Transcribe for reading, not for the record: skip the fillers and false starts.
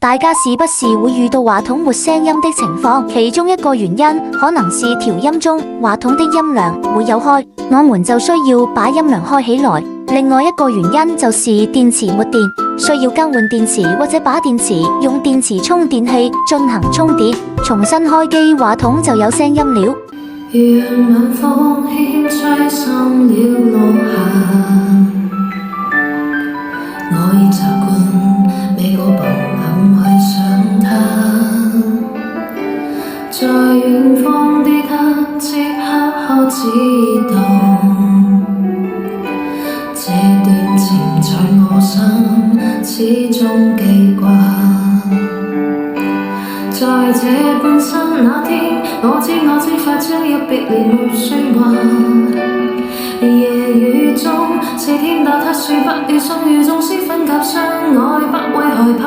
大家是不是會遇到話筒沒聲音的情況？其中一個原因可能是調音中話筒的音量沒有開，我們就需要把音量開起來。另外一個原因就是電池沒電，需要更換電池或者把電池用電池充電器進行充電，重新開機話筒就有聲音了。讓晚風輕輕吹散了落霞，我已習慣每個傍晚去想他，在遠方的他此刻可知道，這段情在我心始終記掛。在這半生那天，我知快將要別離無説話。夜雨中四天打他說不要送，如縱使分隔相愛不會害怕。